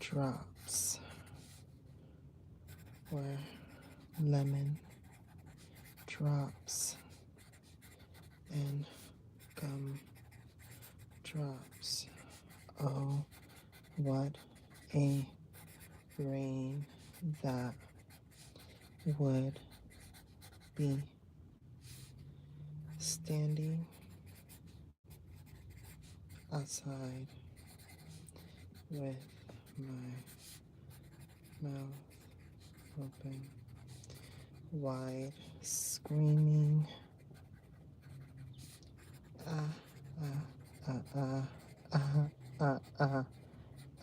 drops, or lemon drops and gum drops. Oh, what a rain that would be. Standing outside with my mouth open wide, screaming, ah, ah, ah, ah, ah, ah, ah,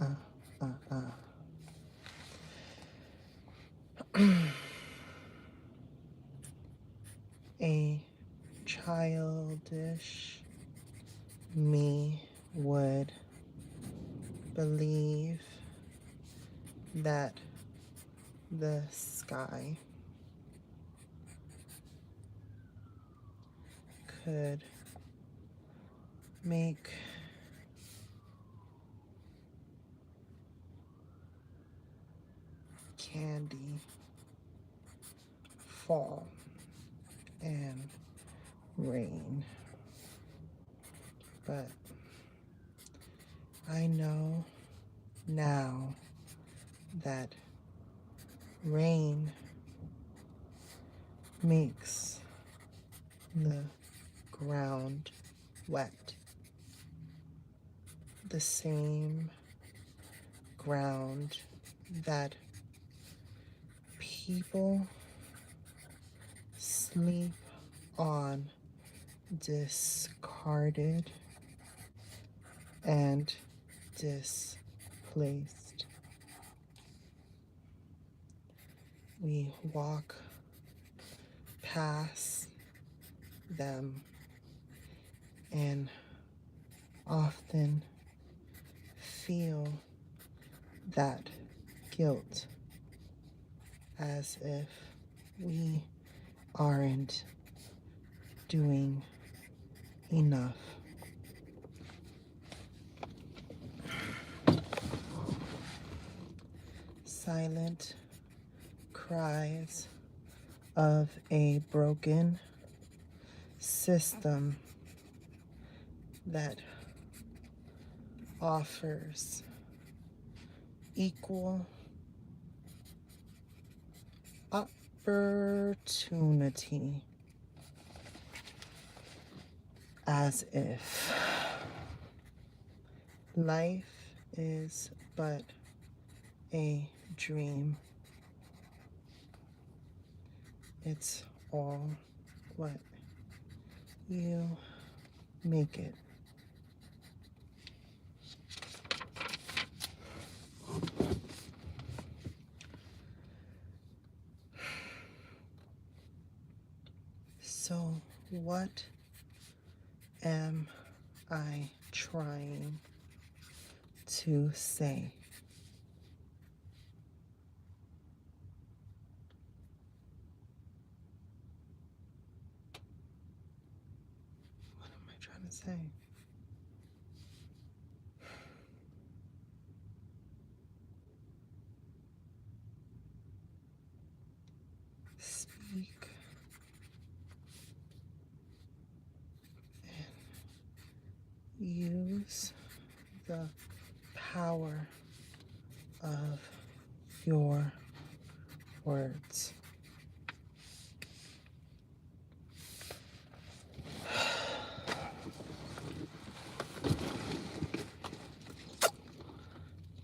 ah, ah, ah. A childish me would believe that the sky could make candy fall and rain. But I know now that rain makes the ground wet. The same ground that people sleep on, discarded and displaced. We walk past them and often feel that guilt as if we aren't doing enough. Silent cries of a broken system that offers equal opportunity, as if life is but a dream. It's all what you make it. So, what am I trying to say? What am I trying to say? Speak and use the power of your words.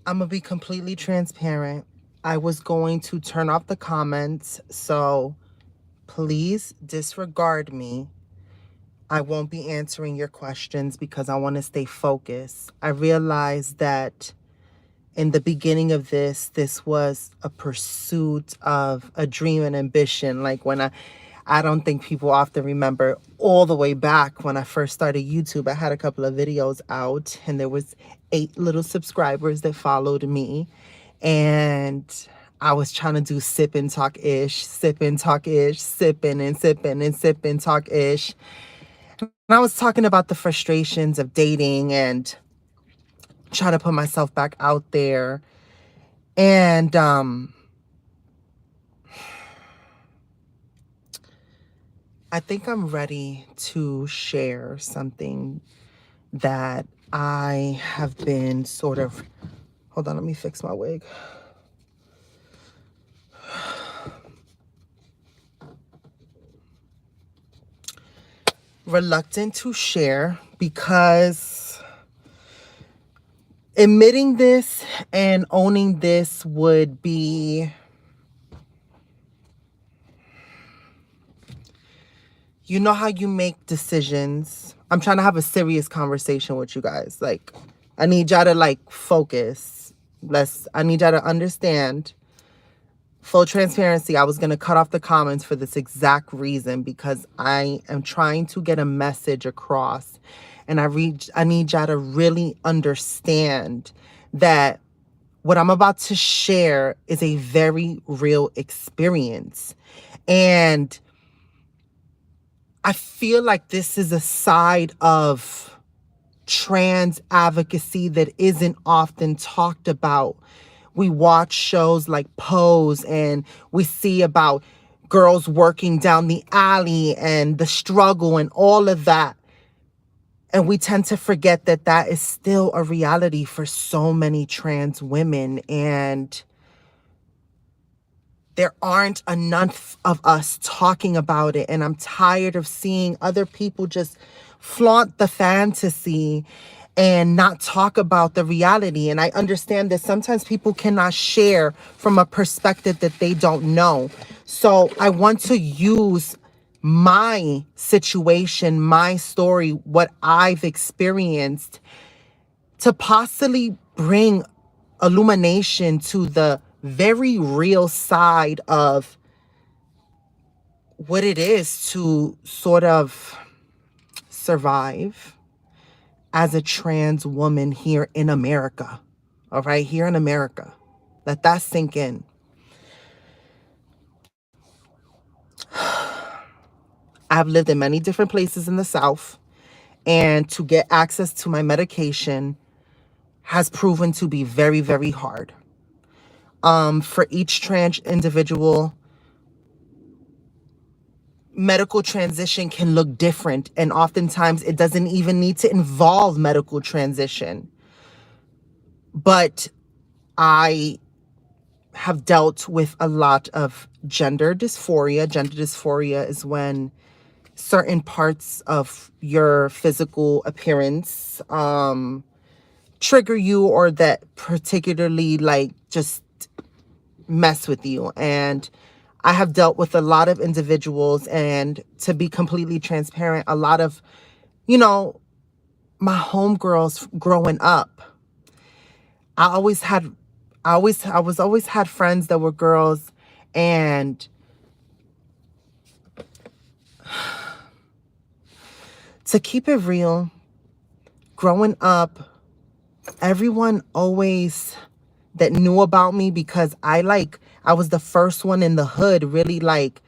I'm gonna be completely transparent. I was going to turn off the comments, so please disregard me. I won't be answering your questions because I want to stay focused. I realized that in the beginning of this was a pursuit of a dream and ambition. Like when I don't think people often remember all the way back when I first started YouTube, I had a couple of videos out and there was 8 little subscribers that followed me. And I was trying to do sip and talk-ish, sip and talk-ish, sipping and sipping and sip and talk-ish. And I was talking about the frustrations of dating and trying to put myself back out there. And I think I'm ready to share something that I have been sort of, hold on, let me fix my wig. Reluctant to share because admitting this and owning this would be, you know how you make decisions. I'm trying to have a serious conversation with you guys. Like, I need y'all to like focus. I need y'all to understand. Full transparency, I was going to cut off the comments for this exact reason because I am trying to get a message across. And I need y'all to really understand that what I'm about to share is a very real experience. And I feel like this is a side of trans advocacy that isn't often talked about. We watch shows like Pose and we see about girls working down the alley and the struggle and all of that. And we tend to forget that that is still a reality for so many trans women. And there aren't enough of us talking about it. And I'm tired of seeing other people just flaunt the fantasy and not talk about the reality. And I understand that sometimes people cannot share from a perspective that they don't know. So I want to use my situation, my story, what I've experienced to possibly bring illumination to the very real side of what it is to sort of survive as a trans woman here in America. All right, here in America. Let that sink in. I've lived in many different places in the South, and to get access to my medication has proven to be very, very hard. For each trans individual, medical transition can look different, and oftentimes it doesn't even need to involve medical transition. But I have dealt with a lot of gender dysphoria. Gender dysphoria is when certain parts of your physical appearance trigger you, or that particularly like just mess with you. And I have dealt with a lot of individuals, and to be completely transparent, a lot of, you know, my homegirls growing up. I was always had friends that were girls, and to keep it real, growing up, everyone always that knew about me, because I was the first one in the hood really like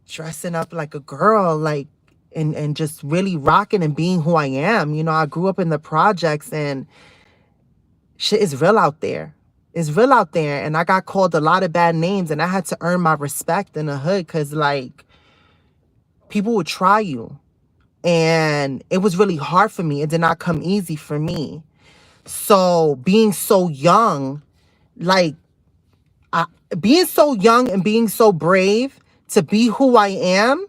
dressing up like a girl, like, and just really rocking and being who I am. You know, I grew up in the projects, and shit is real out there. It's real out there. And I got called a lot of bad names, and I had to earn my respect in the hood, because like people would try you. And it was really hard for me. It did not come easy for me. So being so young, like being so young and being so brave to be who I am,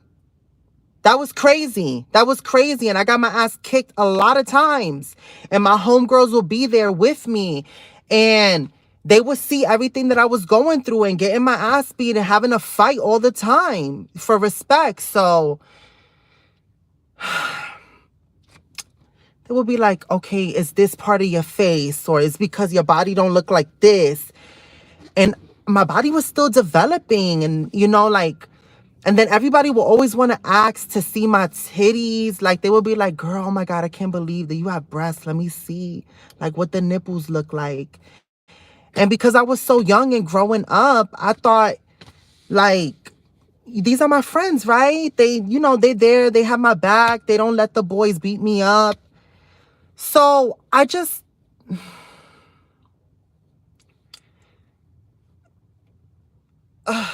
that was crazy. That was crazy. And I got my ass kicked a lot of times. And my homegirls will be there with me. And they would see everything that I was going through and getting my ass beat and having a fight all the time for respect. So they would be like, okay, is this part of your face? Or it's because your body don't look like this? And my body was still developing, and, you know, like, and then everybody will always want to ask to see my titties. Like, they will be like, girl, oh my God, I can't believe that you have breasts. Let me see, like, what the nipples look like. And because I was so young and growing up, I thought, like, these are my friends, right? They, you know, they're there. They have my back. They don't let the boys beat me up. So I just I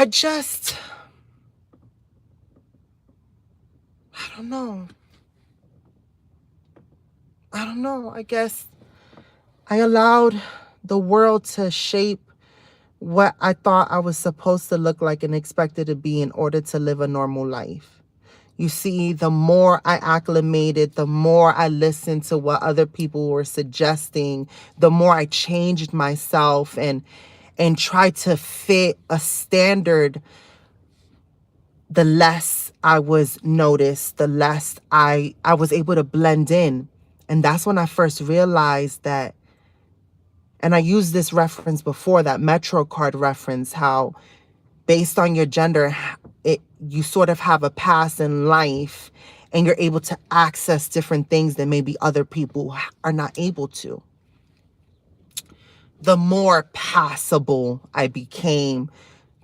just, I don't know. I don't know. I guess I allowed the world to shape what I thought I was supposed to look like and expected to be in order to live a normal life. You see, the more I acclimated, the more I listened to what other people were suggesting, the more I changed myself and tried to fit a standard, the less I was noticed, the less I was able to blend in. And that's when I first realized that, and I used this reference before, that Metro card reference, how based on your gender, you sort of have a pass in life and you're able to access different things that maybe other people are not able to. The more passable I became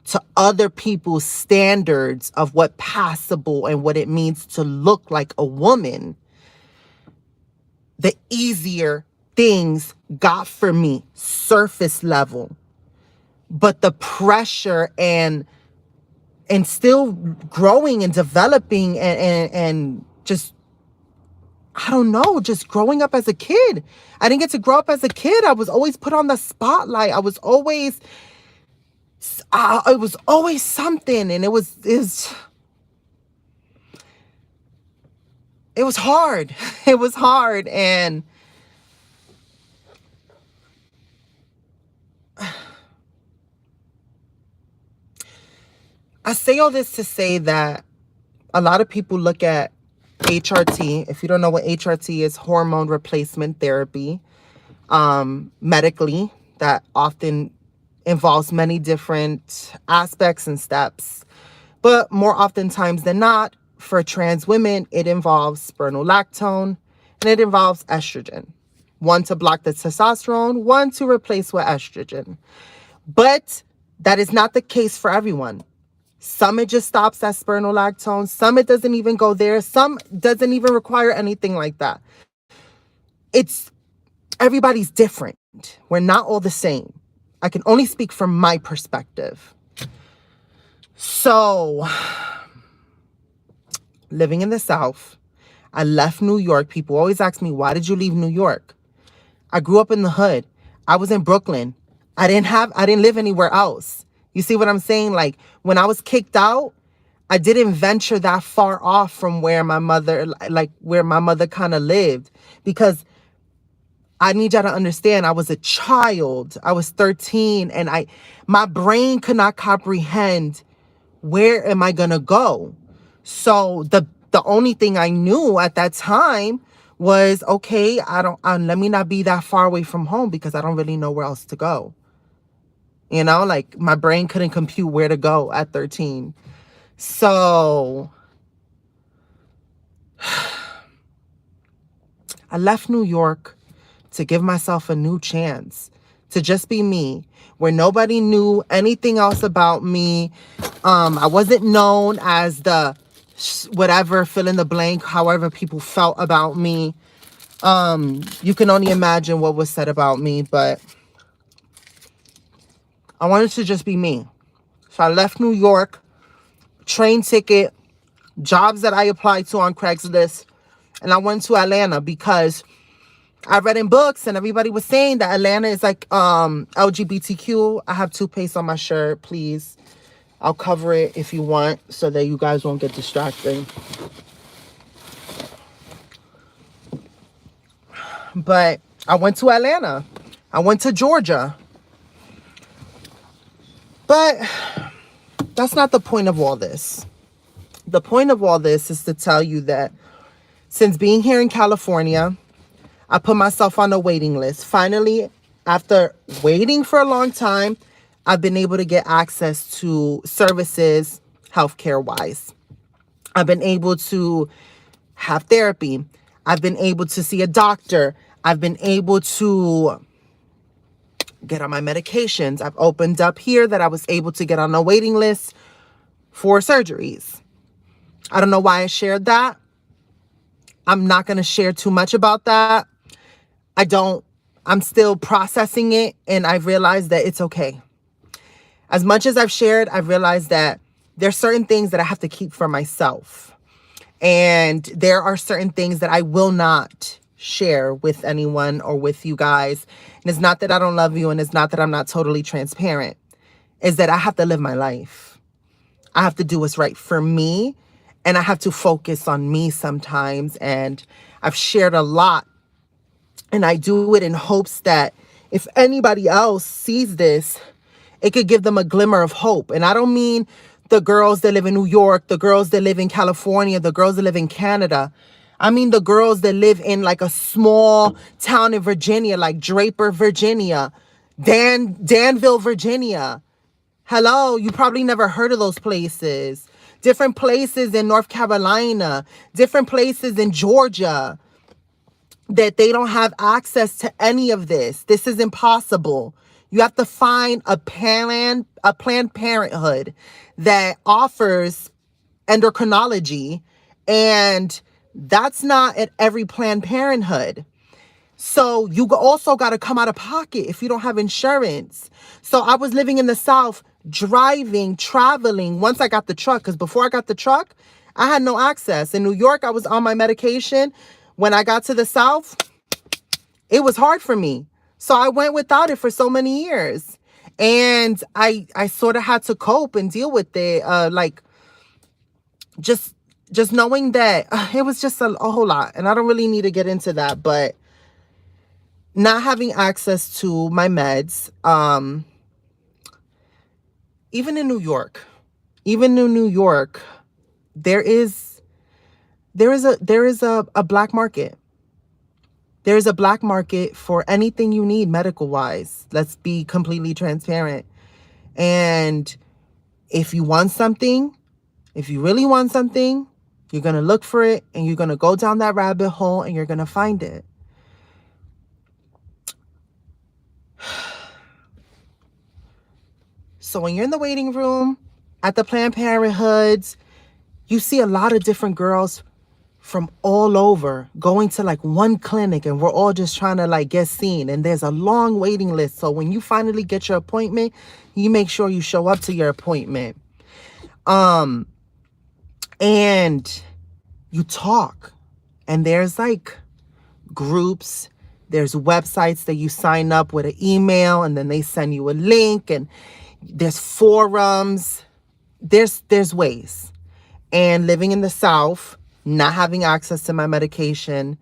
to other people's standards of what passable and what it means to look like a woman, the easier things got for me, surface level. But the pressure and still growing and developing and just, I don't know, just growing up as a kid. I didn't get to grow up as a kid. I was always put on the spotlight. It was always something, and it was hard. It was hard, and I say all this to say that a lot of people look at HRT. If you don't know what HRT is, hormone replacement therapy, medically, that often involves many different aspects and steps. But more oftentimes than not, for trans women, it involves spironolactone and it involves estrogen. One to block the testosterone, one to replace with estrogen. But that is not the case for everyone. Some it just stops at spironolactone. Some it doesn't even go there. Some doesn't even require anything like that. It's everybody's different. We're not all the same. I can only speak from my perspective. So, living in the South, I left New York. People always ask me, why did you leave New York? I grew up in the hood. I was in Brooklyn. I didn't live anywhere else. You see what I'm saying? Like, when I was kicked out, I didn't venture that far off from where my mother kind of lived, because I need y'all to understand, I was a child. I was 13 and my brain could not comprehend, where am I going to go? So the only thing I knew at that time was, okay, let me not be that far away from home, because I don't really know where else to go. You know, like, my brain couldn't compute where to go at 13. So I left New York to give myself a new chance, to just be me, where nobody knew anything else about me. I wasn't known as the whatever, fill in the blank, however people felt about me. You can only imagine what was said about me, but I wanted to just be me. So I left New York, train ticket, jobs that I applied to on Craigslist, and I went to Atlanta because I read in books and everybody was saying that Atlanta is like LGBTQ. I have toothpaste on my shirt, please. I'll cover it if you want so that you guys won't get distracted. But I went to Atlanta. I went to Georgia. But that's not the point of all this. The point of all this is to tell you that since being here in California, I put myself on a waiting list. Finally, after waiting for a long time, I've been able to get access to services healthcare-wise. I've been able to have therapy. I've been able to see a doctor. I've been able to get on my medications. I've opened up here that I was able to get on a waiting list for surgeries. I don't know why I shared that. I'm not going to share too much about that. I don't I'm still processing it, and I've realized that it's okay. As much as I've shared, I've realized that there's certain things that I have to keep for myself. And there are certain things that I will not share with anyone or with you guys. And it's not that I don't love you, and it's not that I'm not totally transparent. It's that I have to live my life. I have to do what's right for me, and I have to focus on me sometimes. And I've shared a lot, and I do it in hopes that if anybody else sees this, it could give them a glimmer of hope. And I don't mean the girls that live in New York, the girls that live in California, the girls that live in Canada. I mean the girls that live in like a small town in Virginia, like Draper, Virginia, Danville, Virginia. Hello, you probably never heard of those places. Different places in North Carolina, different places in Georgia, that they don't have access to any of this. This is impossible. You have to find a Planned Parenthood that offers endocrinology, and that's not at every Planned Parenthood. So you also got to come out of pocket if you don't have insurance. So I was living in the South, driving, traveling once I got the truck, because before I got the truck, I had no access. In New York, I was on my medication. When I got to the South, it was hard for me. So I went without it for so many years. And I sort of had to cope and deal with it. Like just knowing that it was just a whole lot. And I don't really need to get into that, but not having access to my meds, even in New York, there is a black market. There's a black market for anything you need medical wise. Let's be completely transparent. And if you want something, if you really want something, you're going to look for it, and you're going to go down that rabbit hole, and you're going to find it. So when you're in the waiting room at the Planned Parenthoods, you see a lot of different girls from all over going to like one clinic, and we're all just trying to like get seen, and there's a long waiting list. So when you finally get your appointment, you make sure you show up to your appointment. And you talk, and there's like groups, there's websites that you sign up with an email, and then they send you a link, and there's forums, there's ways. And living in the South, not having access to my medication,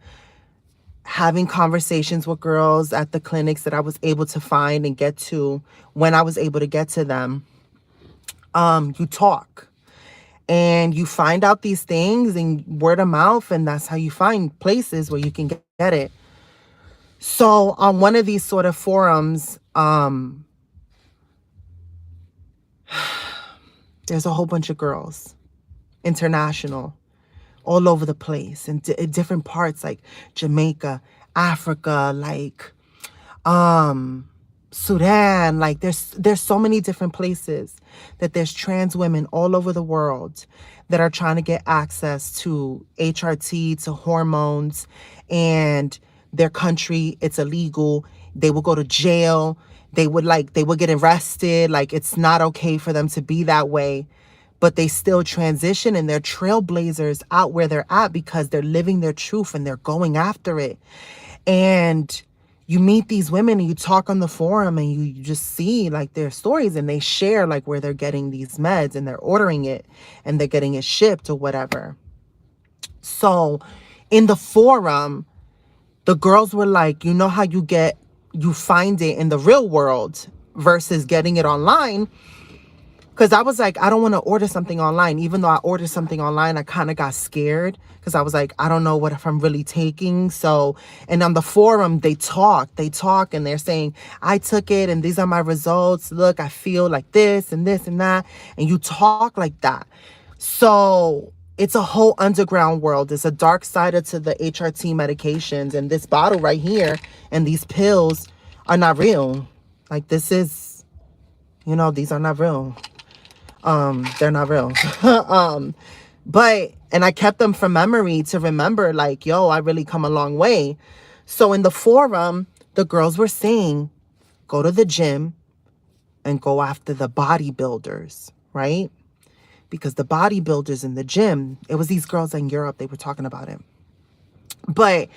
having conversations with girls at the clinics that I was able to find and get to when I was able to get to them, you talk and you find out these things, and word of mouth, and that's how you find places where you can get it. So on one of these sort of forums, there's a whole bunch of girls, international, all over the place, in different parts, like Jamaica, Africa, like Sudan. Like there's so many different places that there's trans women all over the world that are trying to get access to HRT, to hormones, and their country, it's illegal. They will go to jail. They would get arrested. Like, it's not okay for them to be that way, but they still transition, and they're trailblazers out where they're at because they're living their truth and they're going after it. And you meet these women, and you talk on the forum, and you just see like their stories, and they share like where they're getting these meds, and they're ordering it, and they're getting it shipped or whatever. So in the forum, the girls were like, you know how you find it in the real world versus getting it online? Because I was like, I don't want to order something online. Even though I ordered something online, I kind of got scared because I was like, I don't know what if I'm really taking. So, and on the forum, they talk, and they're saying, I took it and these are my results. Look, I feel like this and this and that. And you talk like that. So it's a whole underground world. It's a dark side to the HRT medications. And this bottle right here and these pills are not real. Like, this is, these are not real. They're not real. And I kept them from memory to remember, like, yo, I really come a long way. So in the forum, the girls were saying, go to the gym and go after the bodybuilders, right? Because the bodybuilders in the gym, it was these girls in Europe, they were talking about it. But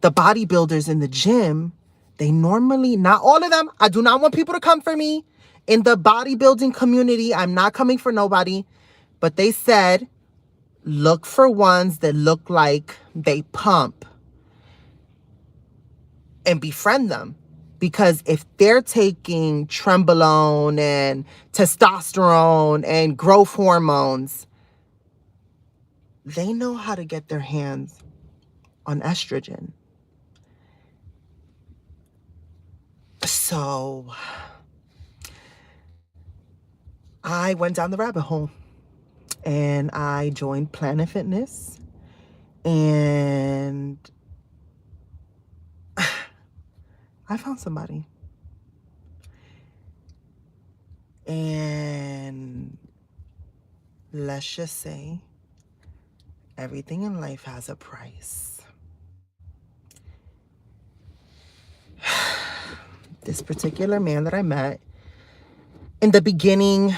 the bodybuilders in the gym, they normally, not all of them, I do not want people to come for me. In the bodybuilding community, I'm not coming for nobody. But they said, look for ones that look like they pump and befriend them. Because if they're taking trenbolone and testosterone and growth hormones, they know how to get their hands on estrogen. So I went down the rabbit hole and I joined Planet Fitness, and I found somebody. And let's just say everything in life has a price. This particular man that I met in the beginning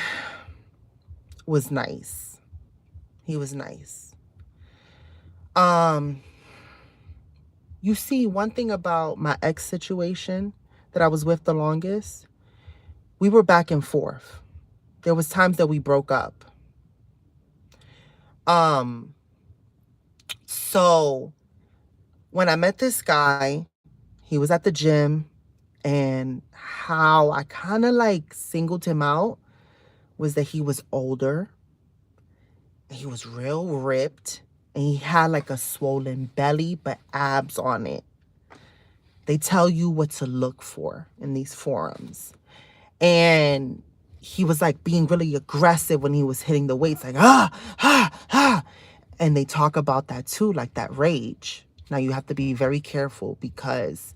was nice. He was nice. You see, one thing about my ex situation that I was with the longest, we were back and forth. There was times that we broke up. So when I met this guy, he was at the gym, and how I kind of like singled him out was that he was older, he was real ripped, and he had like a swollen belly but abs on it. They tell you what to look for in these forums. And he was like being really aggressive when he was hitting the weights, like and they talk about that too, like that rage. Now you have to be very careful, because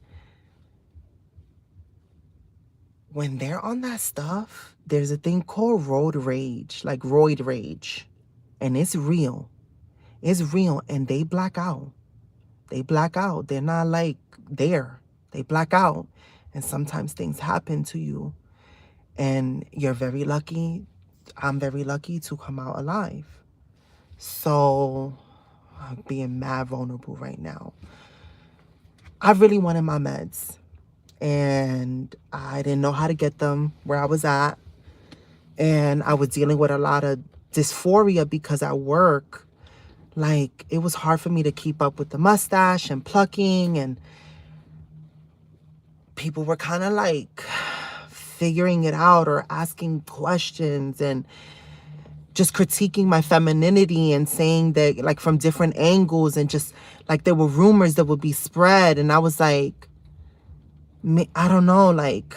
when they're on that stuff, there's a thing called roid rage, like roid rage. And it's real. It's real. And they black out. They black out. They're not like there. They black out. And sometimes things happen to you. And you're very lucky. I'm very lucky to come out alive. So I'm being mad vulnerable right now. I really wanted my meds. And I didn't know how to get them where I was at. And I was dealing with a lot of dysphoria because at work, like, it was hard for me to keep up with the mustache and plucking, and people were kind of like figuring it out or asking questions and just critiquing my femininity and saying that, like, from different angles, and just like there were rumors that would be spread. And I was like, I don't know, like,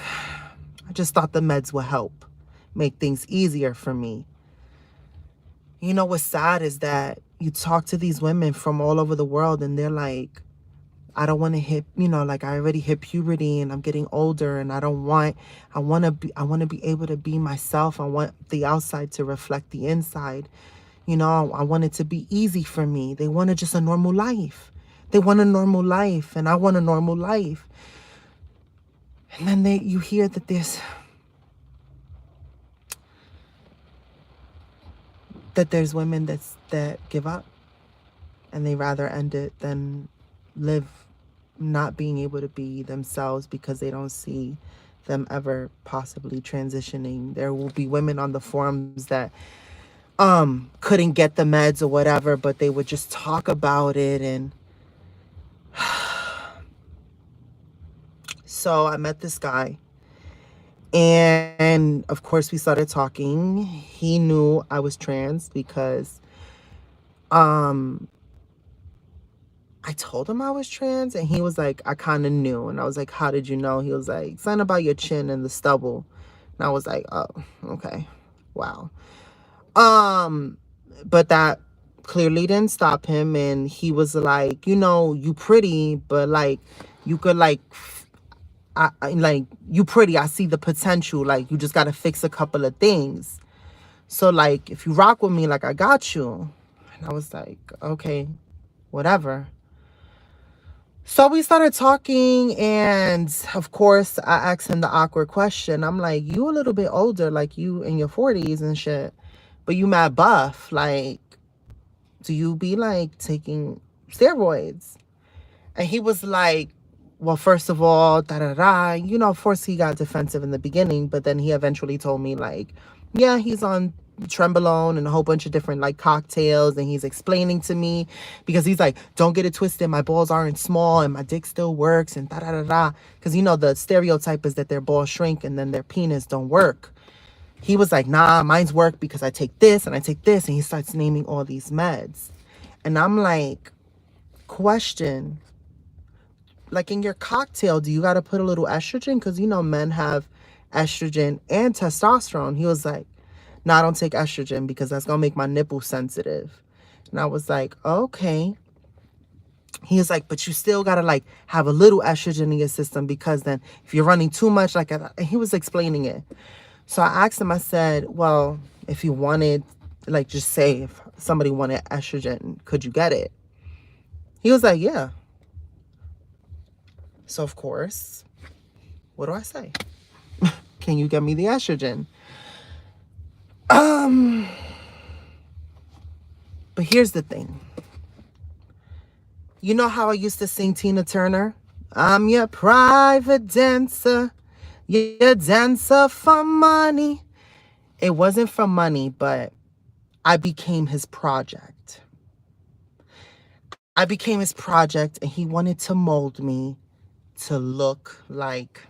I just thought the meds would help make things easier for me. You know what's sad is that you talk to these women from all over the world, and they're like, I don't want to hit, like, I already hit puberty and I'm getting older, and I want to be able to be myself. I want the outside to reflect the inside. I want it to be easy for me. They want just a normal life. They want a normal life, and I want a normal life. And then you hear that there's women that give up, and they rather end it than live not being able to be themselves, because they don't see them ever possibly transitioning. There will be women on the forums that couldn't get the meds or whatever, but they would just talk about it. And so I met this guy, and of course we started talking. He knew I was trans because I told him I was trans, and he was like, I kind of knew. And I was like, how did you know? He was like, something about your chin and the stubble. And I was like, oh, okay. Wow. But that clearly didn't stop him. And he was like, you pretty, but like, you could you pretty, I see the potential. Like, you just got to fix a couple of things. So like, if you rock with me, like, I got you. And I was like, okay, whatever. So we started talking, and of course, I asked him the awkward question. I'm like, you a little bit older, like you in your 40s and shit, but you mad buff. Like, do you be like taking steroids? And he was like, well, first of all, da da da. You know, of course, he got defensive in the beginning, but then he eventually told me, like, yeah, he's on Trembolone and a whole bunch of different like cocktails. And he's explaining to me because he's like, don't get it twisted. My balls aren't small and my dick still works and da da da da. Because, you know, the stereotype is that their balls shrink and then their penis don't work. He was like, nah, mine's work because I take this and I take this. And he starts naming all these meds. And I'm like, question, like in your cocktail, do you got to put a little estrogen? Because, you know, men have estrogen and testosterone. He was like, no, I don't take estrogen because that's going to make my nipples sensitive. And I was like, okay. He was like, but you still got to like have a little estrogen in your system because then if you're running too much, like, and he was explaining it. So I asked him, I said, well, if you wanted, like, just say if somebody wanted estrogen, could you get it? He was like, yeah. So, of course, what do I say? Can you get me the estrogen? But here's the thing. You know how I used to sing Tina Turner? I'm your private dancer, your dancer for money. It wasn't for money, but I became his project. I became his project, and he wanted to mold me to look like,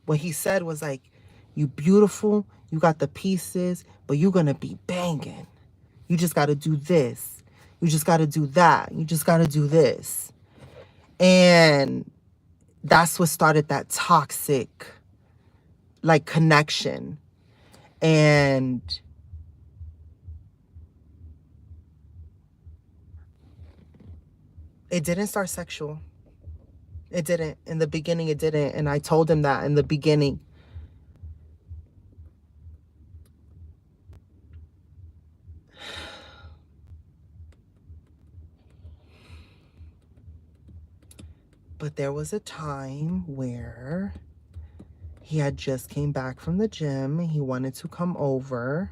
what he said was like, you beautiful, you got the pieces, but you're gonna be banging. You just gotta do this. You just gotta do that. You just gotta do this. And that's what started that toxic, like, connection. And it didn't start sexual. It didn't. In the beginning, it didn't. And I told him that in the beginning. But there was a time where he had just came back from the gym. He wanted to come over.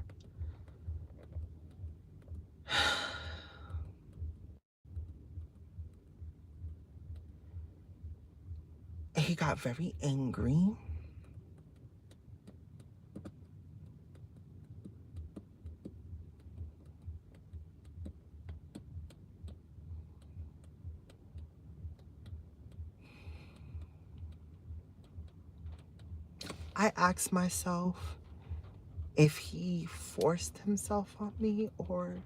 He got very angry. I asked myself if he forced himself on me, or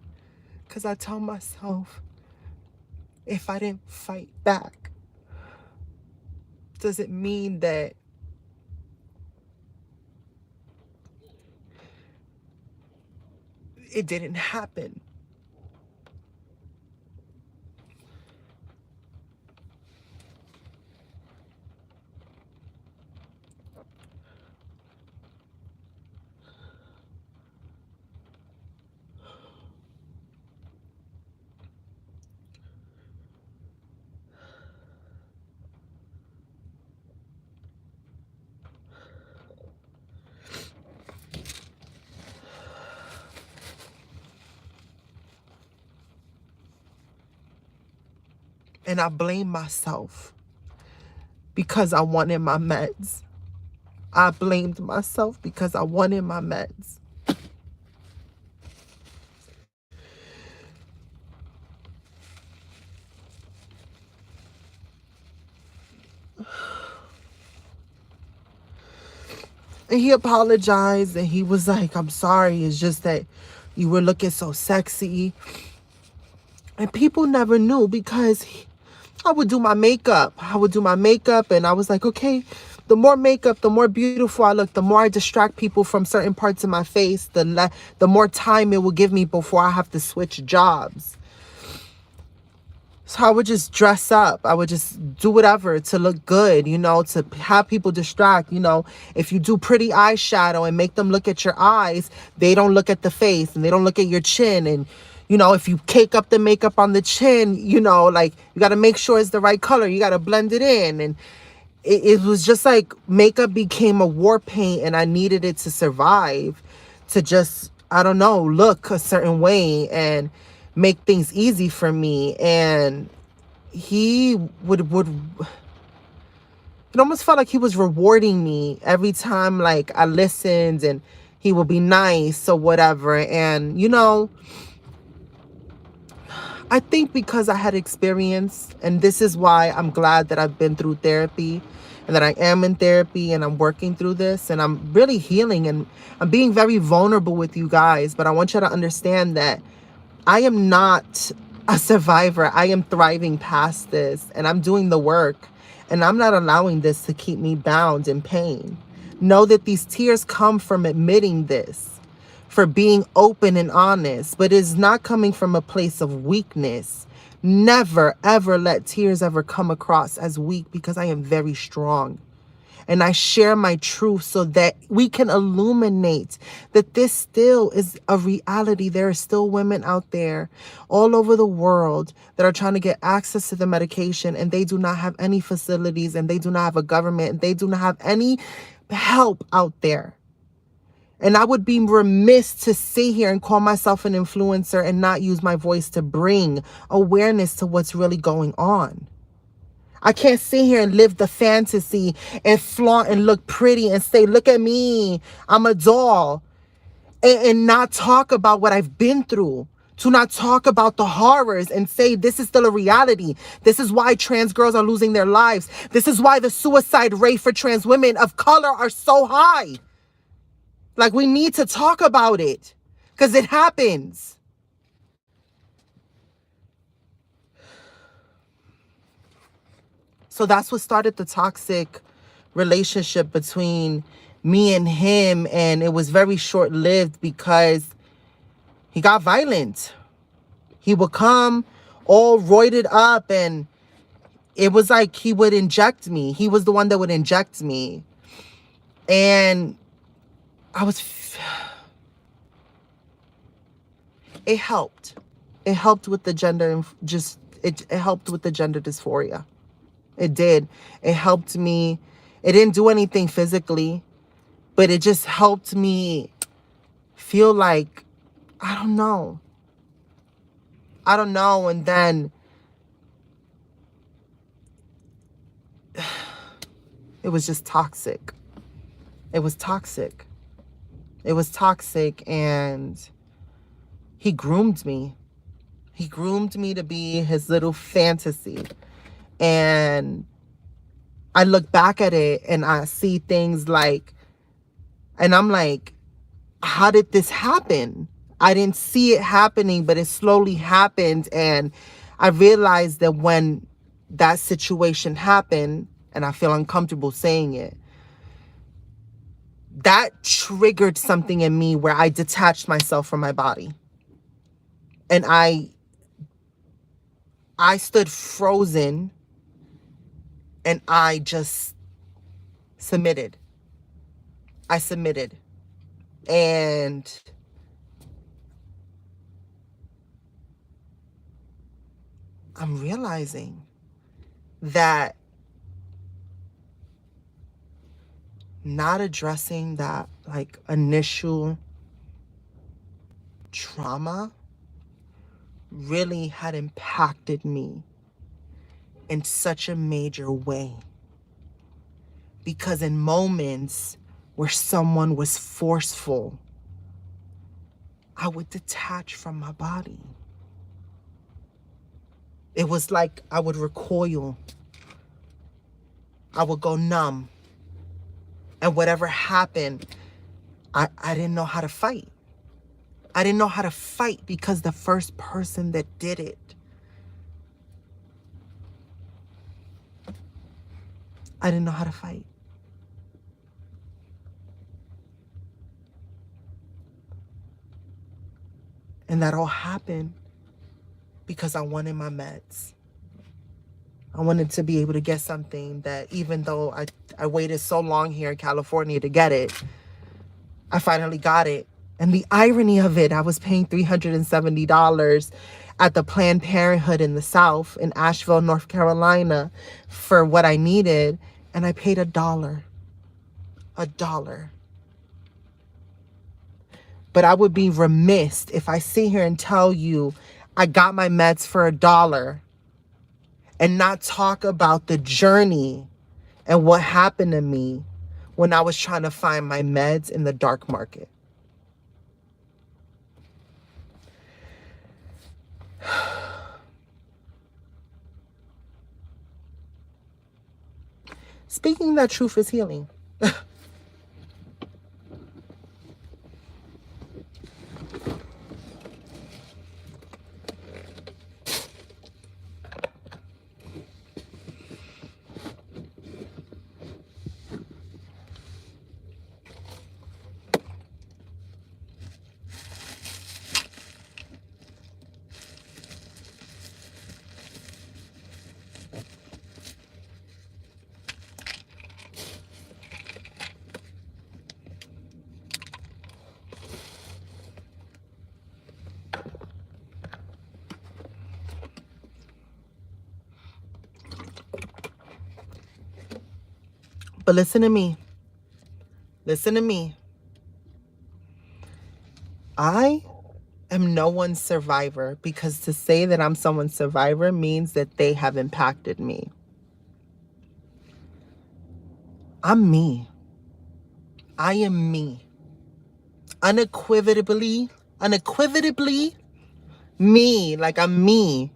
because I tell myself, if I didn't fight back, does it mean that it didn't happen? And I blame myself because I wanted my meds. I blamed myself because I wanted my meds. And he apologized and he was like, I'm sorry. It's just that you were looking so sexy. And people never knew because I would do my makeup. And I was like, okay, the more makeup, the more beautiful I look, the more I distract people from certain parts of my face, the more time it will give me before I have to switch jobs. So I would just dress up. I would just do whatever to look good, you know, to have people distract. You know, if you do pretty eyeshadow and make them look at your eyes, they don't look at the face and they don't look at your chin. And, If you cake up the makeup on the chin, like you got to make sure it's the right color. You got to blend it in. And it was just like makeup became a war paint, and I needed it to survive, to just, I don't know, look a certain way and make things easy for me. And he would it almost felt like he was rewarding me every time, like, I listened, and he would be nice or whatever. And I think because I had experience, and this is why I'm glad that I've been through therapy and that I am in therapy and I'm working through this and I'm really healing and I'm being very vulnerable with you guys. But I want you to understand that I am not a survivor. I am thriving past this, and I'm doing the work, and I'm not allowing this to keep me bound in pain. Know that these tears come from admitting this, for being open and honest, but it's not coming from a place of weakness. Never, ever let tears ever come across as weak, because I am very strong. And I share my truth so that we can illuminate that this still is a reality. There are still women out there all over the world that are trying to get access to the medication, and they do not have any facilities, and they do not have a government, and they do not have any help out there. And I would be remiss to sit here and call myself an influencer and not use my voice to bring awareness to what's really going on. I can't sit here and live the fantasy and flaunt and look pretty and say, look at me, I'm a doll, and not talk about what I've been through, to not talk about the horrors and say this is still a reality. This is why trans girls are losing their lives. This is why the suicide rate for trans women of color are so high. Like, we need to talk about it because it happens. So that's what started the toxic relationship between me and him. And it was very short-lived because he got violent. He would come all roided up, and it was like he would inject me. He was the one that would inject me. And it helped. It helped with the gender, it helped with the gender dysphoria. It did. It helped me. It didn't do anything physically, but it just helped me feel like, I don't know. And then it was just toxic. It was toxic. And he groomed me. He groomed me to be his little fantasy. And I look back at it and I see things like, and I'm like, how did this happen? I didn't see it happening, but it slowly happened. And I realized that when that situation happened, and I feel uncomfortable saying it, that triggered something in me where I detached myself from my body. And I stood frozen, and I just submitted. I submitted. And I'm realizing that not addressing that, like, initial trauma really had impacted me in such a major way. Because in moments where someone was forceful, I would detach from my body. It was like I would recoil. I would go numb. And whatever happened, I didn't know how to fight. I didn't know how to fight because the first person that did it, I didn't know how to fight. And that all happened because I wanted my meds. I wanted to be able to get something that, even though I waited so long here in California to get it, I finally got it. And the irony of it, I was paying $370 at the Planned Parenthood in the South, in Asheville, North Carolina, for what I needed. And I paid $1. $1. But I would be remiss if I sit here and tell you I got my meds for $1 and not talk about the journey and what happened to me when I was trying to find my meds in the dark market. Speaking that truth is healing. But listen to me. Listen to me. I am no one's survivor, because to say that I'm someone's survivor means that they have impacted me. I'm me. I am me. Unequivocally me. Like, I'm me.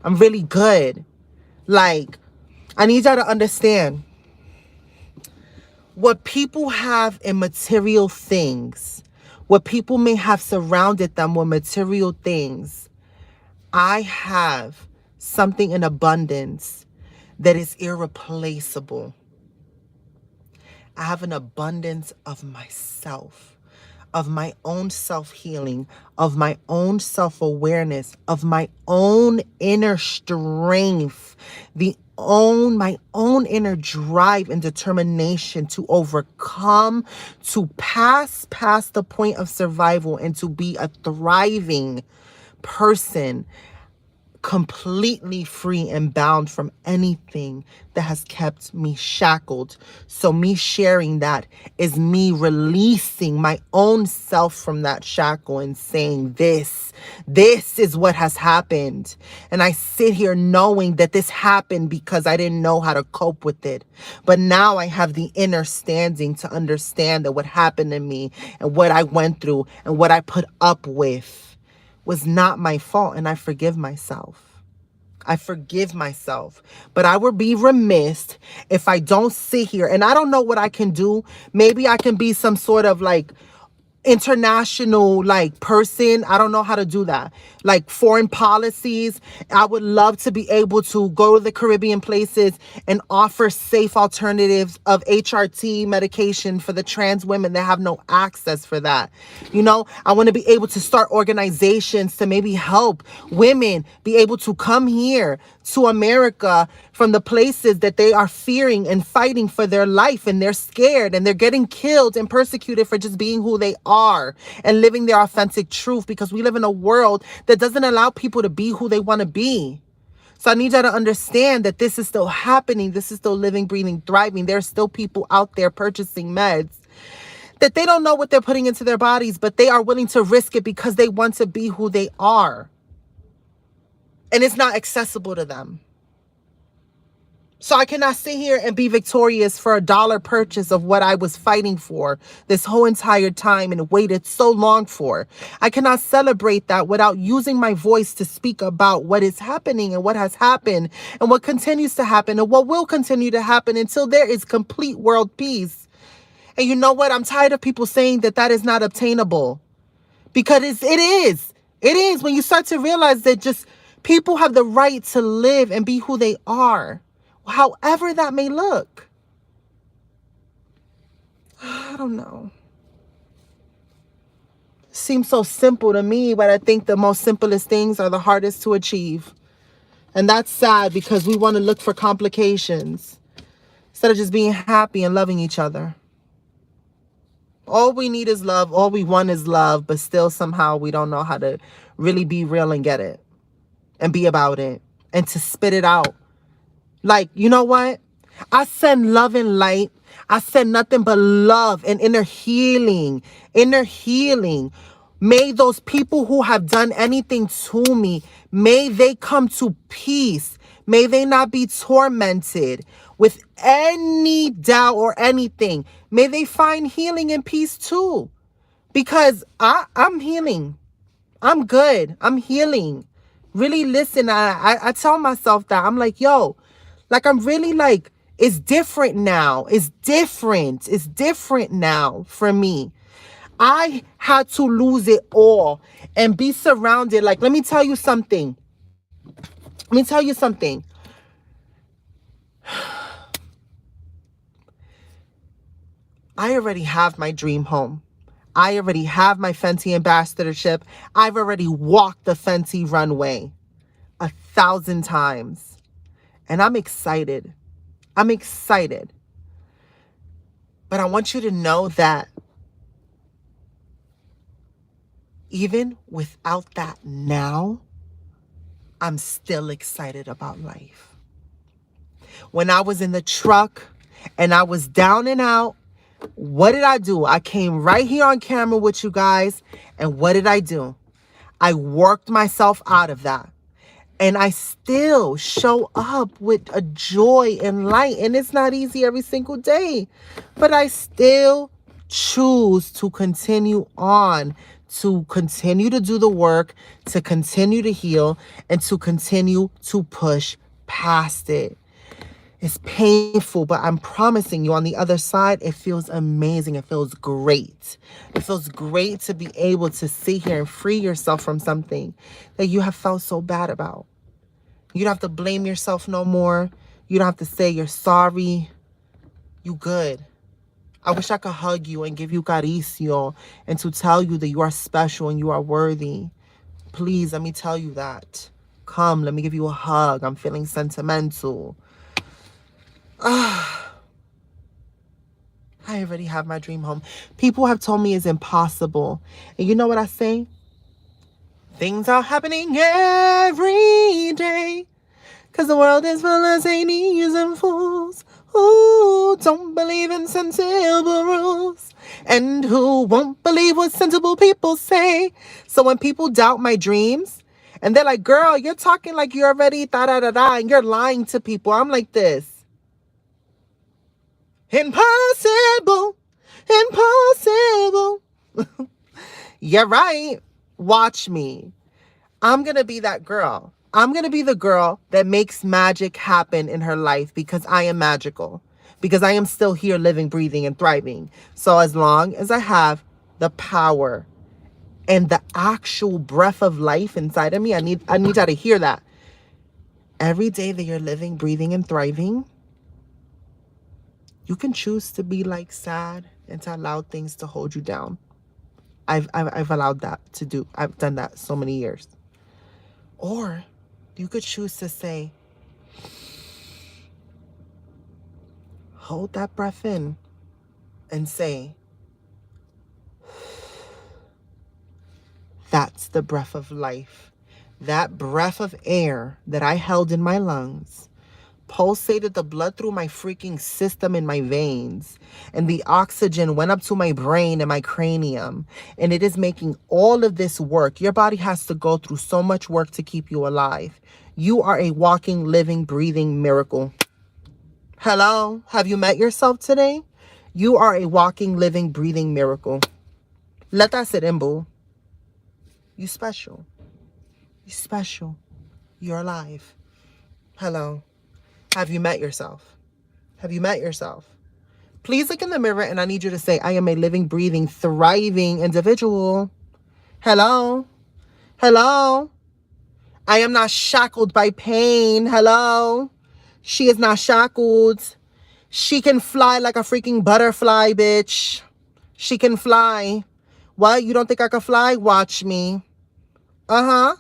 I'm really good. Like, I need y'all to understand what people have in material things, what people may have surrounded them with material things. I have something in abundance that is irreplaceable. I have an abundance of myself, of my own self-healing, of my own self-awareness, of my own inner strength, my own inner drive and determination to overcome, to pass past the point of survival and to be a thriving person, completely free and bound from anything that has kept me shackled. So me sharing that is me releasing my own self from that shackle and saying, this is what has happened. And I sit here knowing that this happened because I didn't know how to cope with it. But now I have the inner standing to understand that what happened to me and what I went through and what I put up with was not my fault, and I forgive myself. I forgive myself. But I would be remiss if I don't sit here, and I don't know what I can do. Maybe I can be some sort of like international like person. I don't know how to do that. Like foreign policies. I would love to be able to go to the Caribbean places and offer safe alternatives of HRT medication for the trans women that have no access for that. You know, I want to be able to start organizations to maybe help women be able to come here to America from the places that they are fearing and fighting for their life, and they're scared and they're getting killed and persecuted for just being who they are and living their authentic truth, because we live in a world that doesn't allow people to be who they want to be. So I need y'all to understand that this is still happening. This is still living, breathing, thriving. There's still people out there purchasing meds that they don't know what they're putting into their bodies, but they are willing to risk it because they want to be who they are. And it's not accessible to them. So I cannot sit here and be victorious for $1 purchase of what I was fighting for this whole entire time and waited so long for. I cannot celebrate that without using my voice to speak about what is happening and what has happened and what continues to happen and what will continue to happen until there is complete world peace. And you know what? I'm tired of people saying that that is not obtainable, because it is. It is, when you start to realize that just people have the right to live and be who they are, however that may look. I don't know. Seems so simple to me, but I think the most simplest things are the hardest to achieve. And that's sad, because we want to look for complications instead of just being happy and loving each other. All we need is love. All we want is love, but still somehow we don't know how to really be real and get it and be about it and to spit it out. Like, you know what? I send love and light. I send nothing but love and inner healing. Inner healing. May those people who have done anything to me, may they come to peace. May they not be tormented with any doubt or anything. May they find healing and peace too. Because I'm healing. I'm good. I'm healing. Really listen. I tell myself that. I'm like, yo, like I'm really like, it's different now. It's different. It's different now for me. I had to lose it all and be surrounded. Like, let me tell you something. Let me tell you something. I already have my dream home. I already have my Fenty ambassadorship. I've already walked the Fenty runway 1,000 times. And I'm excited. I'm excited. But I want you to know that even without that now, I'm still excited about life. When I was in the truck and I was down and out, what did I do? I came right here on camera with you guys. And what did I do? I worked myself out of that. And I still show up with a joy and light. And it's not easy every single day. But I still choose to continue on, to continue to do the work, to continue to heal, and to continue to push past it. It's painful, but I'm promising you on the other side, it feels amazing. It feels great. It feels great to be able to sit here and free yourself from something that you have felt so bad about. You don't have to blame yourself no more. You don't have to say you're sorry. You good. I wish I could hug you and give you caricio and to tell you that you are special and you are worthy. Please, let me tell you that. Come, let me give you a hug. I'm feeling sentimental. I already have my dream home. People have told me it's impossible. And you know what I say? Things are happening every day. Cause the world is full of zanies and fools who don't believe in sensible rules and who won't believe what sensible people say. So when people doubt my dreams and they're like, girl, you're talking like you're already da-da-da-da and you're lying to people. I'm like this. Impossible. Impossible. You're right. Watch me. I'm going to be that girl. I'm going to be the girl that makes magic happen in her life because I am magical. Because I am still here living, breathing, and thriving. So as long as I have the power and the actual breath of life inside of me, I need y'all to hear that. Every day that you're living, breathing, and thriving, you can choose to be like sad and to allow things to hold you down. I've allowed that to do. I've done that so many years. Or you could choose to say, hold that breath in and say, that's the breath of life. That breath of air that I held in my lungs pulsated the blood through my freaking system in my veins, and the oxygen went up to my brain and my cranium, and it is making all of this work. Your body has to go through so much work to keep you alive. You are a walking, living, breathing miracle. Hello? Have you met yourself today? You are a walking, living, breathing miracle. Let that sit in, boo. You special. You special. You're alive. Hello? Have you met yourself? Have you met yourself? Please look in the mirror and I need you to say, I am a living, breathing, thriving individual. Hello? Hello? I am not shackled by pain. Hello? She is not shackled. She can fly like a freaking butterfly, bitch. She can fly. What? You don't think I can fly? Watch me. Uh-huh.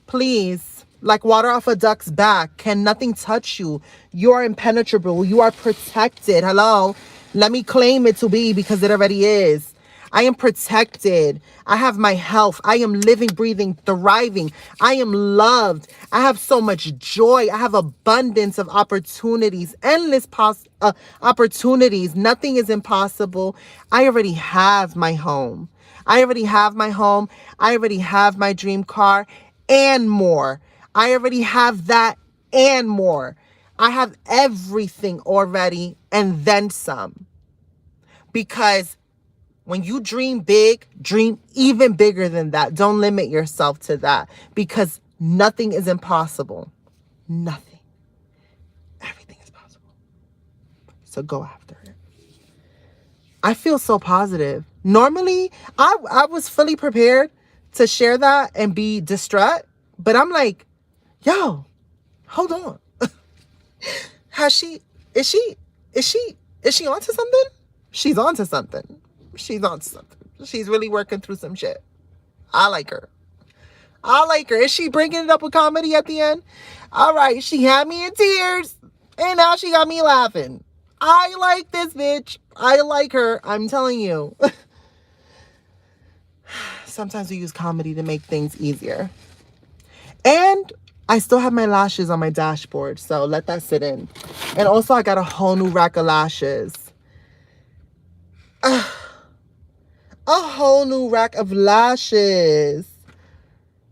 Please. Like water off a duck's back. Can nothing touch you? You are impenetrable. You are protected. Hello? Let me claim it to be because it already is. I am protected. I have my health. I am living, breathing, thriving. I am loved. I have so much joy. I have abundance of opportunities, endless opportunities. Nothing is impossible. I already have my home. I already have my home. I already have my dream car and more. I already have that and more. I have everything already and then some. Because when you dream big, dream even bigger than that. Don't limit yourself to that because nothing is impossible. Nothing. Everything is possible. So go after it. I feel so positive. Normally, I was fully prepared to share that and be distraught, but I'm like, yo, hold on. Has she, is she, is she onto something? She's onto something. She's onto something. She's really working through some shit. I like her. I like her. Is she bringing it up with comedy at the end? All right. She had me in tears and now she got me laughing. I like this bitch. I like her. I'm telling you. Sometimes we use comedy to make things easier. And I still have my lashes on my dashboard, so let that sit in. And also, I got a whole new rack of lashes. A whole new rack of lashes.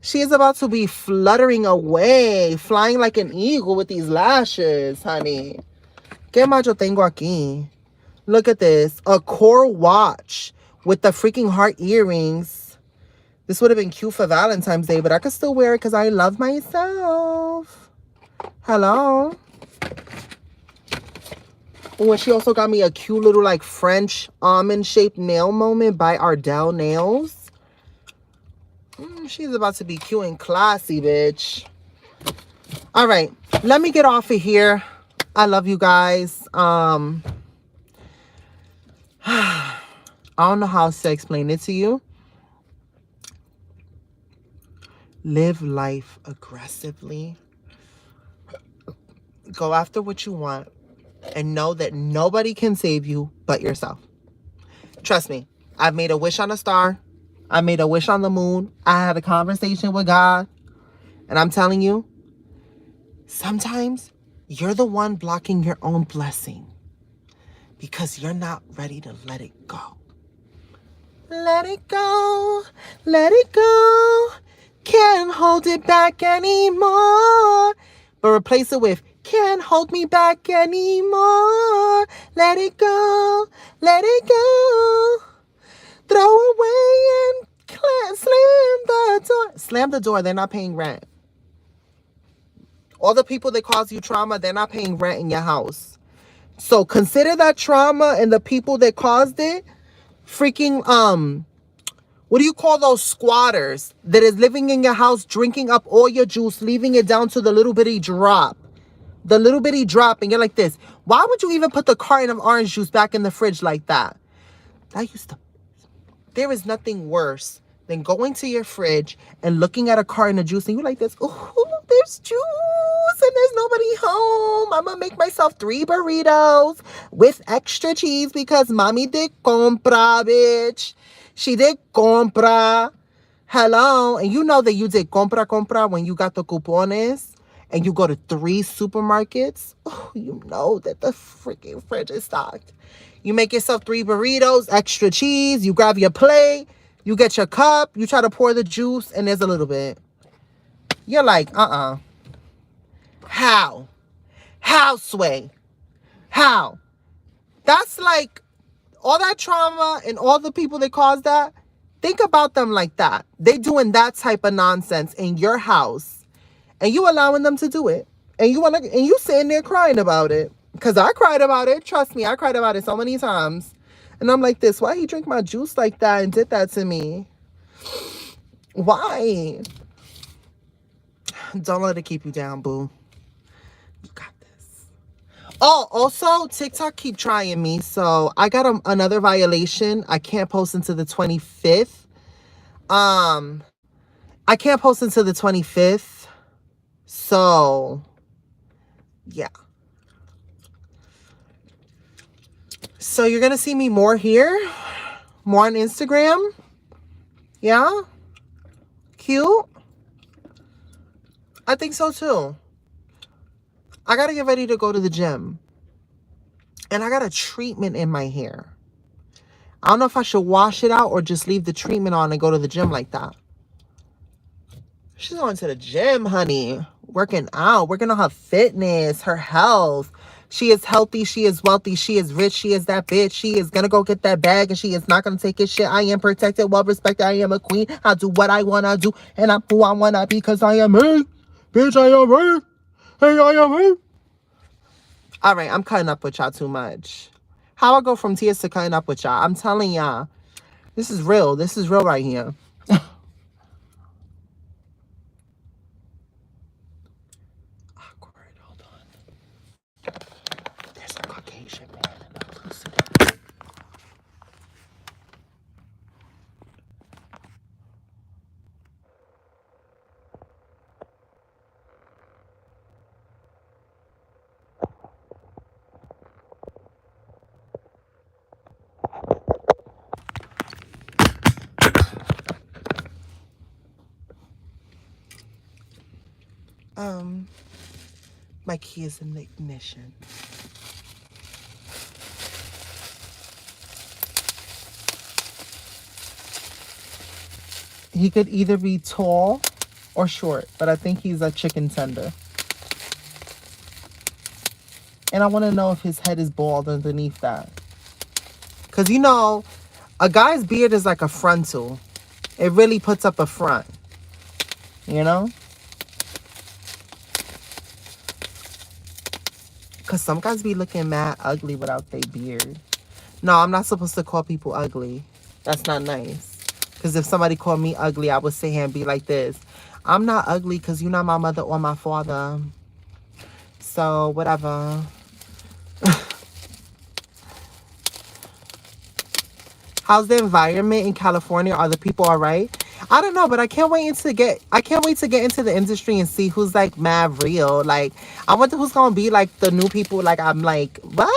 She is about to be fluttering away, flying like an eagle with these lashes, honey. ¿Qué más yo tengo aquí? Look at this. A core watch with the freaking heart earrings. This would have been cute for Valentine's Day, but I could still wear it because I love myself. Hello. Oh, and she also got me a cute little like French almond-shaped nail moment by Ardell Nails. She's about to be cute and classy, bitch. All right, let me get off of here. I love you guys. I don't know how else to explain it to you. Live life aggressively. Go after what you want. And know that nobody can save you but yourself. Trust me. I've made a wish on a star. I made a wish on the moon. I had a conversation with God. And I'm telling you, sometimes you're the one blocking your own blessing because you're not ready to let it go. Let it go. Let it go. Can't hold it back anymore. But replace it with, can't hold me back anymore. Let it go. Let it go. Throw away and slam the door. Slam the door. They're not paying rent. All the people that cause you trauma, they're not paying rent in your house. So consider that trauma and the people that caused it freaking, what do you call those squatters that is living in your house, drinking up all your juice, leaving it down to the little bitty drop? The little bitty drop, and you're like this. Why would you even put the carton of orange juice back in the fridge like that? There is nothing worse than going to your fridge and looking at a carton of juice and you're like this, oh, there's juice and there's nobody home. I'm gonna make myself 3 burritos with extra cheese because mommy did compra, bitch. She did compra. Hello. And you know that you did compra when you got the cupones and you go to 3 supermarkets. Oh, you know that the freaking fridge is stocked. You make yourself 3 burritos, extra cheese. You grab your plate. You get your cup. You try to pour the juice, and there's a little bit. You're like, How? How, Sway? How? That's like all that trauma and all the people that caused that. Think about them like that. They doing that type of nonsense in your house, and you allowing them to do it. And you sitting there crying about it. Because I cried about it. Trust me, I cried about it so many times. And I'm like this, why he drink my juice like that and did that to me? Why? Don't let it keep you down, boo. You got this. Oh, also, TikTok keep trying me. So I got another violation. I can't post until the 25th. I can't post until the 25th. So, yeah. So you're going to see me more here, More on Instagram? Yeah? Cute? I think so too. I gotta get ready to go to the gym. And I got a treatment in my hair. I don't know if I should wash it out or just leave the treatment on and go to the gym like that. She's going to the gym, honey. Working out. Working on her fitness, her health. She is healthy. She is wealthy. She is rich. She is that bitch. She is going to go get that bag and she is not going to take his shit. I am protected, well respected. I am a queen. I do what I want to do and I'm who I want to be because I am me. Bitch, I am me. Hey, I am me. All right, I'm cutting up with y'all too much. How I go from tears to cutting up with y'all? I'm telling y'all, this is real. This is real right here. Awkward. Hold on. There's a Caucasian man in the pussy. My key is in the ignition. He could either be tall or short, but I think he's a chicken tender. And I want to know if his head is bald underneath that. Because, you know, a guy's beard is like a frontal. It really puts up a front. You know? Because some guys be looking mad ugly without their beard. No, I'm not supposed to call people ugly. That's not nice. Because if somebody called me ugly, I would sit here and be like this. I'm not ugly because you're not my mother or my father. So, whatever. How's the environment in California? Are the people all right? I don't know, but I can't wait to get into the industry and see who's like mad real. Like, I wonder who's gonna be like the new people. Like, I'm like, what?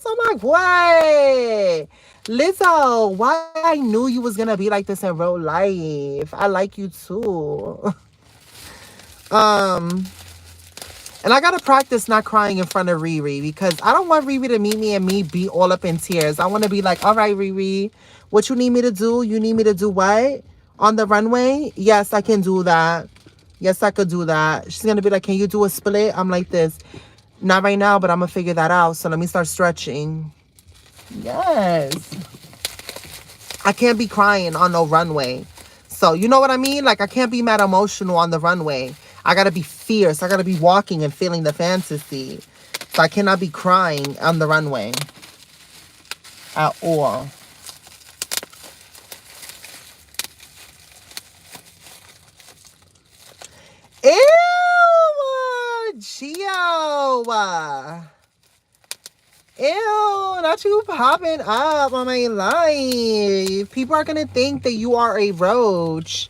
Oh my god, Lizzo, why I knew you was gonna be like this in real life. I like you too. And I gotta practice not crying in front of Riri because I don't want Riri to meet me and me be all up in tears. I want to be like, all right, Riri, what you need me to do? You need me to do what? On the runway? Yes, I can do that. Yes, I could do that. She's gonna be like, can you do a split? I'm like this. Not right now, but I'm gonna figure that out. So let me start stretching. Yes. I can't be crying on no runway. So you know what I mean? Like, I can't be mad emotional on the runway. I gotta be fierce. I gotta be walking and feeling the fantasy. So I cannot be crying on the runway at all. Ew, Gio. Ew, not you popping up on my life. People are gonna think that you are a roach.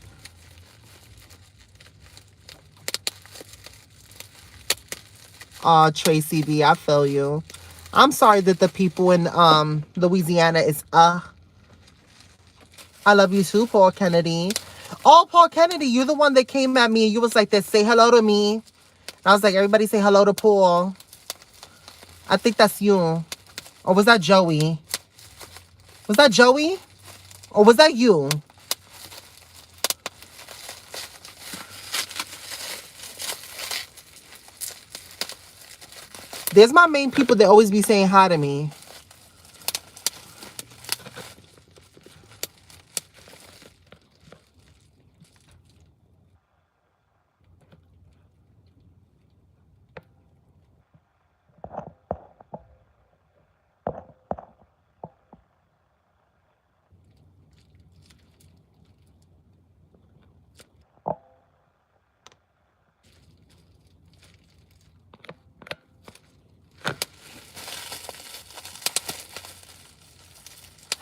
Aw, Tracy B, I feel you. I'm sorry that the people in Louisiana is I love you too, Paul Kennedy. Oh, Paul Kennedy, you're the one that came at me and you was like this, say hello to me. And I was like, everybody say hello to Paul. I think that's you. Or was that Joey? Was that Joey? Or was that you? There's my main people that always be saying hi to me.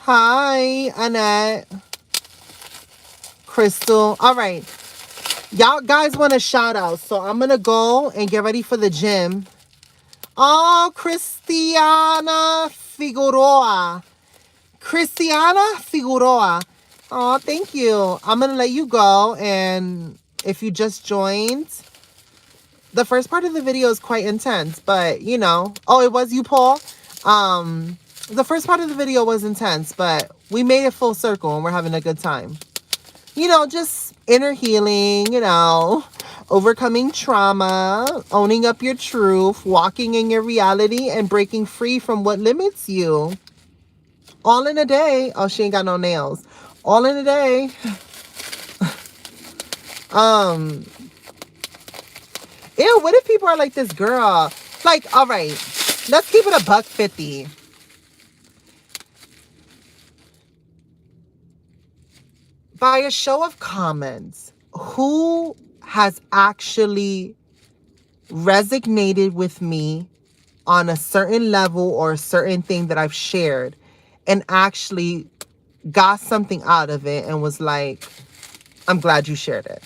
Hi, Annette. Crystal. All right. Y'all guys want a shout out. So I'm going to go and get ready for the gym. Oh, Christiana Figueroa. Cristiana Figueroa. Oh, thank you. I'm going to let you go. And if you just joined, the first part of the video is quite intense, but you know, oh, it was you, Paul. The first part of the video was intense, but we made it full circle and we're having a good time. You know, just inner healing, you know, overcoming trauma, owning up your truth, walking in your reality, and breaking free from what limits you. All in a day. Oh, she ain't got no nails. All in a day. Ew, what if people are like this girl? Like, all right, let's keep it $1.50. By a show of comments, who has actually resonated with me on a certain level or a certain thing that I've shared and actually got something out of it and was like, I'm glad you shared it?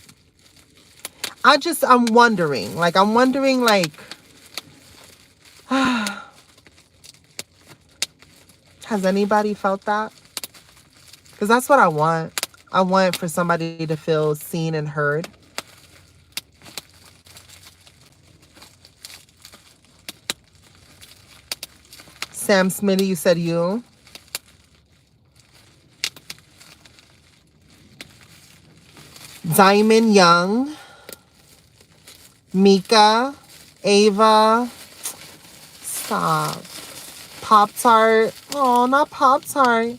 I'm wondering, like, has anybody felt that? Because that's what I want. I want for somebody to feel seen and heard. Sam Smitty, you said you. Diamond Young. Mika. Ava. Stop. Pop-Tart. Oh, not Pop-Tart.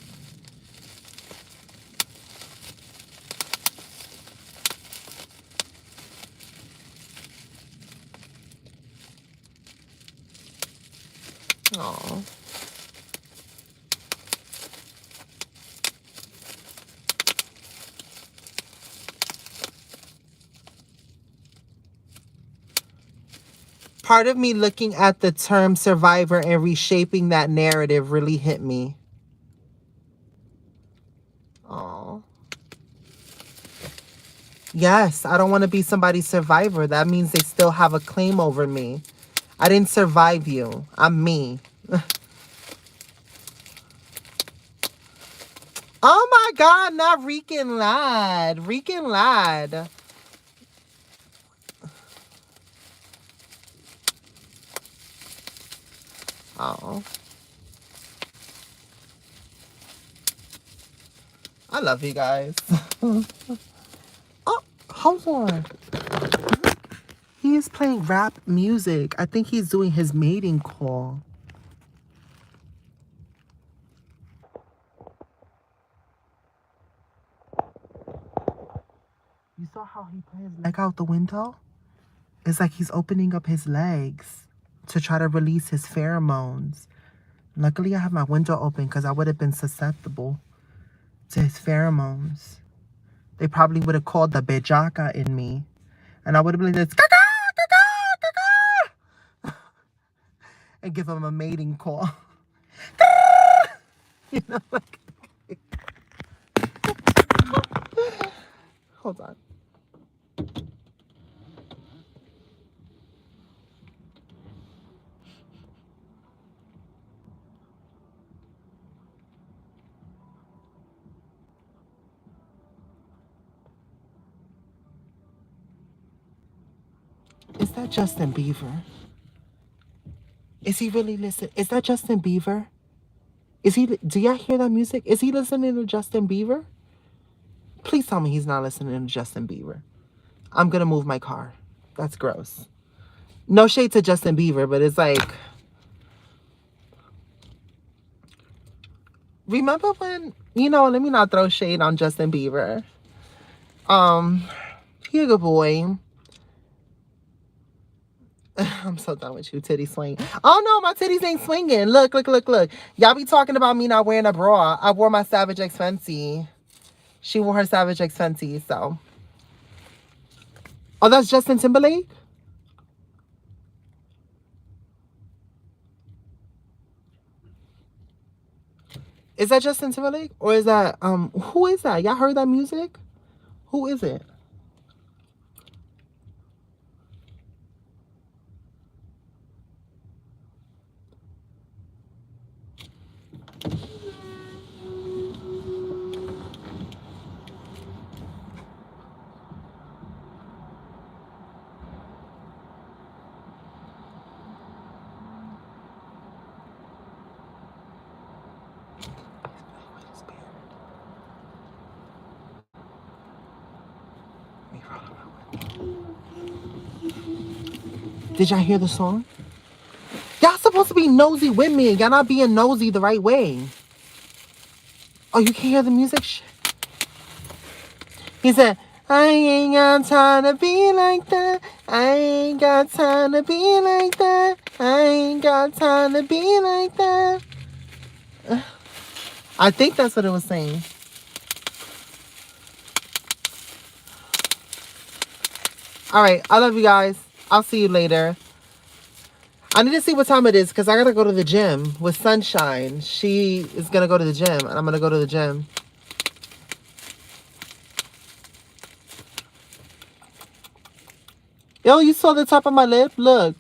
Oh. Part of me looking at the term survivor and reshaping that narrative really hit me. Oh. Yes, I don't want to be somebody's survivor. That means they still have a claim over me. I didn't survive you. I'm me. Oh my God, not Rican Lad. Rican Lad. Oh. I love you guys. Oh, hold on. He is playing rap music. I think he's doing his mating call. You saw how he put his leg out the window? It's like he's opening up his legs to try to release his pheromones. Luckily, I have my window open because I would have been susceptible to his pheromones. They probably would have called the bejaka in me. And I would have been like this, caca, caca, caca, and give him a mating call. You know, like, hold on. Is that Justin Bieber? Is he really listening? Is that Justin Bieber? Is he? Do y'all hear that music? Is he listening to Justin Bieber? Please tell me he's not listening to Justin Bieber. I'm gonna move my car. That's gross. No shade to Justin Bieber, but it's like, remember when, you know, let me not throw shade on Justin Bieber. He a good boy. I'm so done with you, titty swing. Oh no, my titties ain't swinging. Look, look, look, look. Y'all be talking about me not wearing a bra. I wore my Savage X Fenty. She wore her Savage X Fenty, so. Oh, that's Justin Timberlake? Is that Justin Timberlake? Or is that, who is that? Y'all heard that music? Who is it? Did y'all hear the song? Y'all supposed to be nosy with me. Y'all not being nosy the right way. Oh, you can't hear the music? He said, I ain't got time to be like that. I ain't got time to be like that. I ain't got time to be like that. I think that's what it was saying. All right. I love you guys. I'll see you later. I need to see what time it is because I got to go to the gym with Sunshine. She is going to go to the gym and I'm going to go to the gym. Yo, you saw the top of my lip? Look.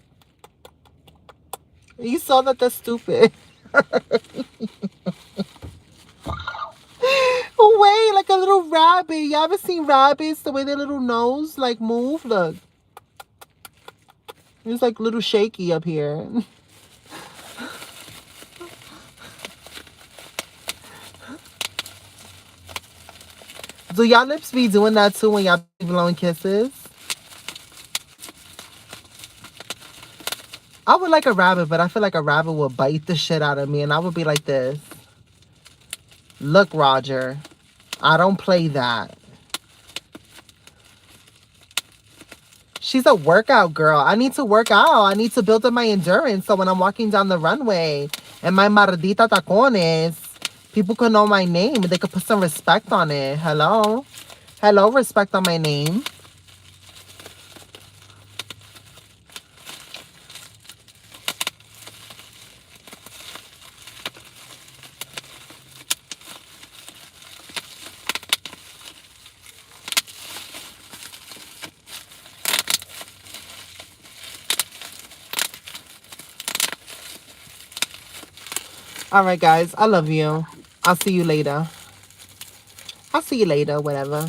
You saw that? That's stupid. Wait, like a little rabbit. You ever seen rabbits? The way their little nose like move? Look. It's like a little shaky up here. Do y'all lips be doing that too when y'all be blowing kisses? I would like a rabbit, but I feel like a rabbit would bite the shit out of me and I would be like this. Look, Roger, I don't play that. She's a workout girl. I need to work out. I need to build up my endurance so when I'm walking down the runway and my mardita tacones, people can know my name and they could put some respect on it. Hello? Hello, respect on my name. All right, guys. I love you. I'll see you later. I'll see you later, whatever.